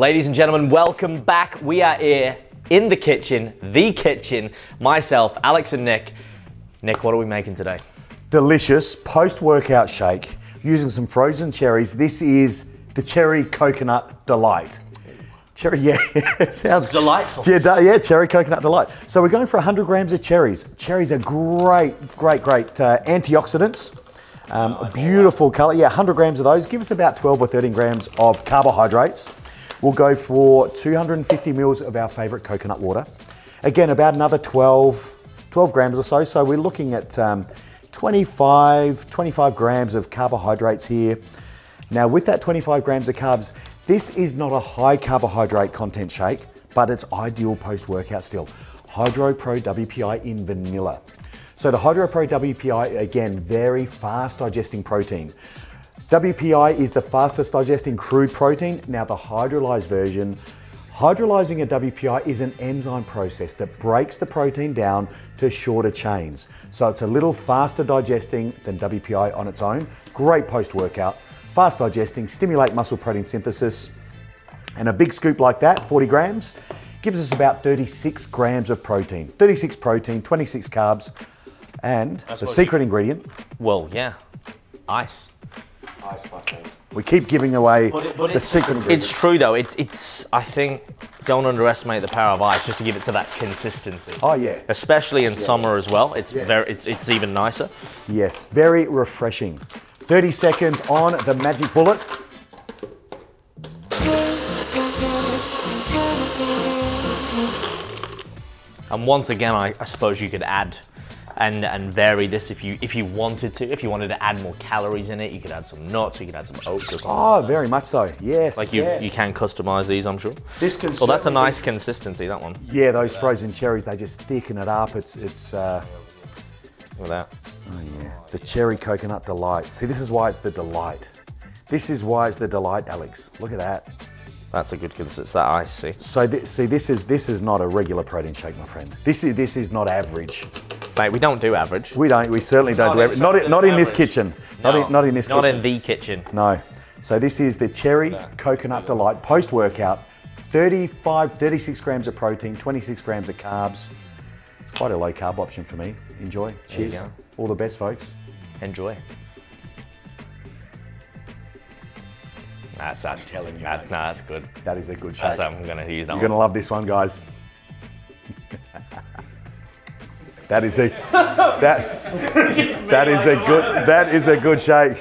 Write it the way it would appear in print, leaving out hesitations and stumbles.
Ladies and gentlemen, welcome back. We are here in the kitchen, myself, Alex and Nick. Nick, what are we making today? Delicious post-workout shake using some frozen cherries. This is the cherry coconut delight. Cherry, yeah, it sounds delightful. Yeah, cherry coconut delight. So we're going for 100 grams of cherries. Cherries are great antioxidants. Beautiful color. Yeah, 100 grams of those. Give us about 12 or 13 grams of carbohydrates. We'll go for 250 mils of our favorite coconut water. Again, about another 12 grams or so. So we're looking at 25 grams of carbohydrates here. Now with that 25 grams of carbs, this is not a high carbohydrate content shake, but it's ideal post-workout still. Hydro Pro WPI in vanilla. So the Hydro Pro WPI, again, very fast digesting protein. WPI is the fastest digesting crude protein. Now the hydrolyzed version, hydrolyzing a WPI is an enzyme process that breaks the protein down to shorter chains. So it's a little faster digesting than WPI on its own. Great post-workout, fast digesting, stimulate muscle protein synthesis. And a big scoop like that, 40 grams, gives us about 36 grams of protein. 36 protein, 26 carbs, and the secret ingredient. Well, yeah, ice. Ice, my friend. We keep giving away the secret ingredient. It's true though. I think, don't underestimate the power of ice just to give it to that consistency. Oh yeah. Especially in summer as well. It's it's even nicer. Yes, very refreshing. 30 seconds on the magic bullet. And once again, I suppose you could add and vary this if you wanted to. If you wanted to add more calories in it, you could add some nuts, you could add some oats or something. Oh, very much so. Yes. Like you can customize these, I'm sure. This can. Well, that's a nice consistency, that one. Yeah, those frozen cherries, they just thicken it up. It's. Look at that. Oh yeah, the cherry coconut delight. See, this is why it's the delight. This is why it's the delight, Alex. Look at that. That's a good consistency. That ice, see. So this is not a regular protein shake, my friend. This is not average. Mate, we don't do average. We certainly don't do average. Not in this kitchen. Not in this kitchen. Not in the kitchen. No. So this is the cherry coconut delight post-workout. 36 grams of protein, 26 grams of carbs. It's quite a low carb option for me. Enjoy. Cheers. All the best, folks. Enjoy. I'm telling you. That's good. That is a good shake. I'm going to use that one. You're going to love this one, guys. That is a good shake.